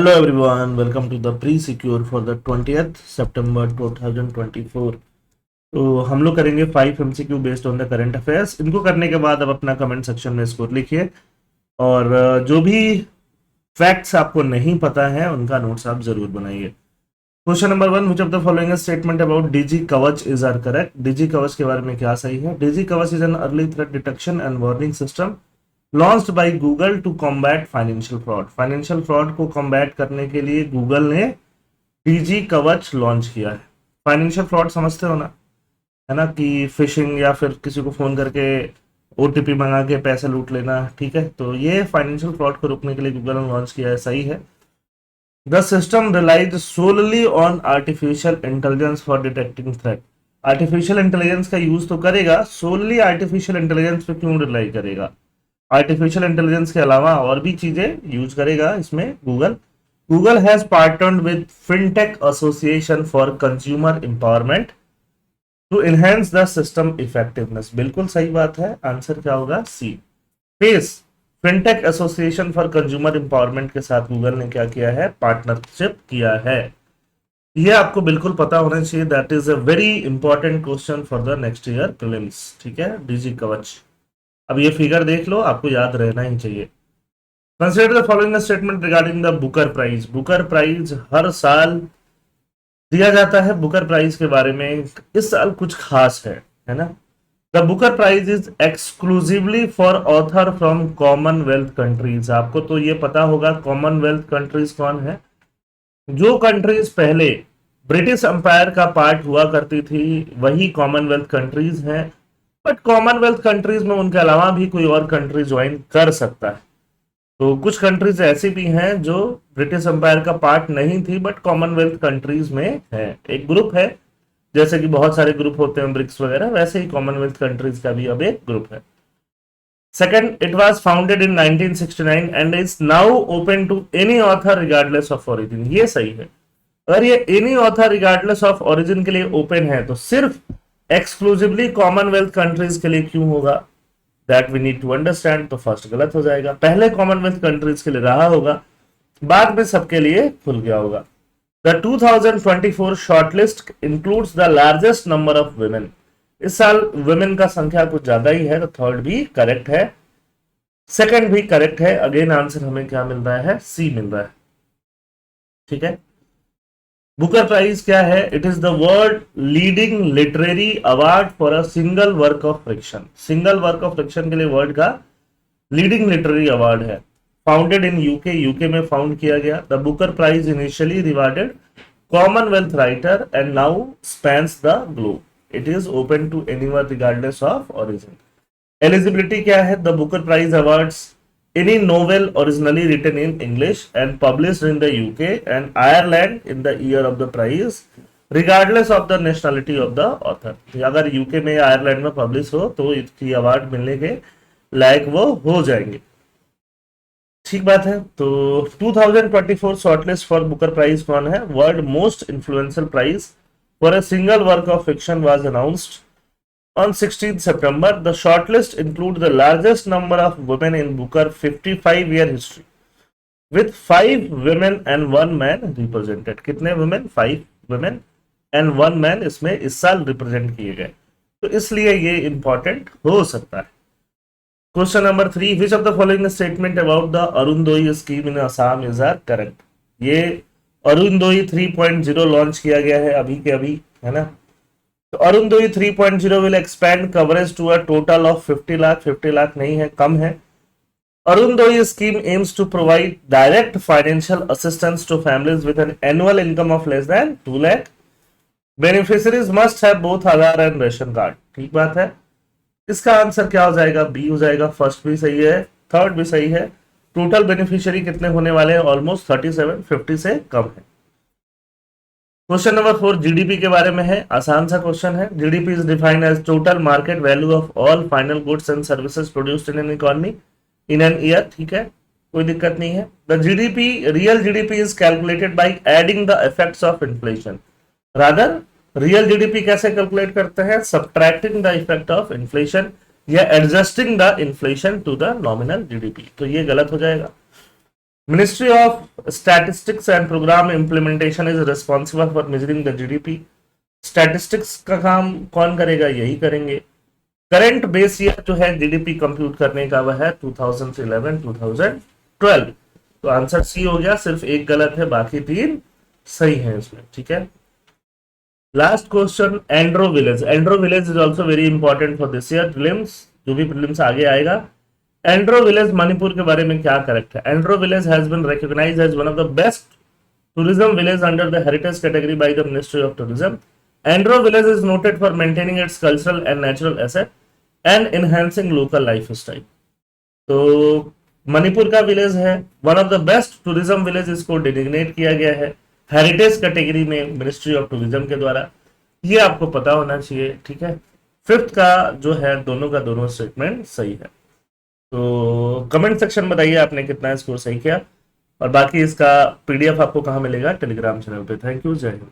Hello everyone, welcome to the pre-secure for the 20th September 2024। तो हम लोग करेंगे 5 MCQ based on the current affairs. इनको करने के बाद अब अपना कमेंट सेक्शन में स्कोर लिखिए और जो भी फैक्ट्स आपको नहीं पता है उनका नोट्स आप जरूर बनाइए। Question number 1, which of the following statement about DG Kavach is are correct. DG Kavach के बारे में क्या सही है? DG Kavach is an early threat detection and warning system launched by Google to combat financial fraud. Financial fraud को combat करने के लिए गूगल ने डीजी कवच लॉन्च किया है। फाइनेंशियल फ्रॉड समझते हो ना, है ना, कि फिशिंग या फिर किसी को फोन करके ओटीपी मंगा के पैसे लूट लेना। ठीक है, तो ये फाइनेंशियल फ्रॉड को रोकने के लिए गूगल ने लॉन्च किया है, सही है। The system relies solely on artificial intelligence for detecting threat. Artificial intelligence का यूज तो करेगा, सोलली आर्टिफिशियल इंटेलिजेंस पे क्यों रिलाई करेगा? आर्टिफिशियल इंटेलिजेंस के अलावा और भी चीजें यूज करेगा इसमें Google. Google has partnered with fintech association for consumer empowerment to enhance the system effectiveness. बिल्कुल सही बात है, आंसर क्या होगा? C. FACE fintech association for consumer empowerment के साथ गूगल ने क्या किया है? पार्टनरशिप किया है। ये आपको बिल्कुल पता होना चाहिए। That is a very important question for the next year prelims. ठीक है, डीजी कवच। अब ये फिगर देख लो, आपको याद रहना ही चाहिए। Consider the following statement regarding the Booker prize. Booker prize हर साल दिया जाता है। बुकर प्राइज के बारे में इस साल कुछ खास है ना। The Booker Prize is exclusively for author from Commonwealth countries. आपको तो ये पता होगा कॉमनवेल्थ कंट्रीज कौन है? जो कंट्रीज पहले ब्रिटिश एम्पायर का पार्ट हुआ करती थी वही कॉमनवेल्थ कंट्रीज हैं। बट कॉमनवेल्थ कंट्रीज में उनके अलावा भी कोई और कंट्री ज्वाइन कर सकता है। तो कुछ कंट्रीज ऐसी भी हैं जो ब्रिटिश एम्पायर का पार्ट नहीं थी बट कॉमनवेल्थ कंट्रीज में है। एक ग्रुप है, जैसे कि बहुत सारे ग्रुप होते हैं ब्रिक्स वगैरह, वैसे ही कॉमनवेल्थ कंट्रीज का भी अब एक ग्रुप है। Second, it was founded in 1969 and is now open to any author regardless of origin. ये सही है। अगर ये any author regardless of origin के लिए ओपन है तो सिर्फ एक्सक्लूसिवली कॉमनवेल्थ कंट्रीज के लिए क्यों होगा? That we need to understand. तो फर्स्ट गलत हो जाएगा, पहले कॉमनवेल्थ कंट्रीज के लिए रहा होगा, बाद में सबके लिए खुल गया होगा। The 2024 shortlist includes the largest number of women. इस साल वुमेन का संख्या कुछ ज्यादा ही है, तो थर्ड भी करेक्ट है, सेकंड भी करेक्ट है। अगेन आंसर हमें क्या मिल रहा है? सी मिल रहा है। ठीक है, बुकर प्राइज क्या है? It is the world leading literary award for a single work of fiction. Single work of fiction के लिए वर्ल्ड का लीडिंग लिटरेरी अवार्ड है। फाउंडेड इन यूके, यूके में फाउंड किया गया। The Booker Prize initially rewarded Commonwealth writer and now spans the globe. It is open to anyone regardless of origin. Eligibility क्या है? The Booker Prize awards any novel originally written in English and published in the UK and Ireland in the year of the prize regardless of the nationality of the author। अगर UK में या Ireland में publish हो तो इसकी award मिलने के लायक वो हो जाएंगे। ठीक बात है। तो 2024 शॉर्टलिस्ट फॉर बुकर प्राइज कौन है? World most influential prize for a single work of fiction was announced on 16th September. The shortlist includes the largest number of women in Booker 55-year history, with 5 women and 1 man represented. कितने women? 5 women and 1 man इसमें इस साल represent किए गए, तो इसलिए ये important हो सकता है। Question number 3, which of the following statement about the Arunodaya scheme in Assam is are correct. ये अरुणोदय 3.0 लॉन्च किया गया है अभी के अभी, है ना। तो Arunoday 3.0 will expand coverage to a total of 50 lakh. 50 lakh नहीं है, कम है। Arunoday scheme aims to provide direct financial assistance to families with an annual income of less than 2 lakh. Beneficiaries must have both Aadhaar and ration card। ठीक बात है। इसका answer क्या हो जाएगा? बी हो जाएगा। फर्स्ट भी सही है, थर्ड भी सही है। टोटल बेनिफिशियरी कितने होने वाले हैं? ऑलमोस्ट 37, 50 से कम है। क्वेश्चन नंबर 4 जीडीपी के बारे में है, आसान सा क्वेश्चन है। GDP is defined as total market value of all final goods and services produced in an economy in an year. ठीक है, कोई दिक्कत नहीं है। The GDP, real GDP is calculated by adding the effects of inflation. Rather real GDP कैसे calculate करते हैं? Subtracting the effect of inflation या adjusting the inflation to the nominal GDP. तो ये गलत हो जाएगा। Ministry of statistics and programme implementation is responsible for measuring the GDP. Statistics का काम कौन करेगा? यही करेंगे। करंट बेस ईयर जो है जीडीपी कंप्यूट करने का वह है 2011-2012। तो आंसर सी हो गया, सिर्फ एक गलत है, बाकी तीन सही है इसमें। ठीक है, last question, Andro village. Andro village is also very important for this year prelims, जो भी प्रीलिम्स आगे आएगा। एंड्रो विलेज मणिपुर के बारे में क्या करेक्ट है? Andro village has been recognised as one of the best tourism village under the heritage category by the Ministry of Tourism. Andhra village is noted for maintaining its cultural and natural asset and enhancing local lifestyle. तो मणिपुर का village है, one of the best tourism village इसको designate किया गया है heritage category में ministry of tourism के द्वारा। ये आपको पता होना चाहिए। ठीक है, फिफ्थ का जो है दोनों का दोनों स्टेटमेंट सही है। तो कमेंट सेक्शन में बताइए आपने कितना स्कोर सही किया, और बाकी इसका पीडीएफ आपको कहाँ मिलेगा? टेलीग्राम चैनल पे। थैंक यू, जय हिंद।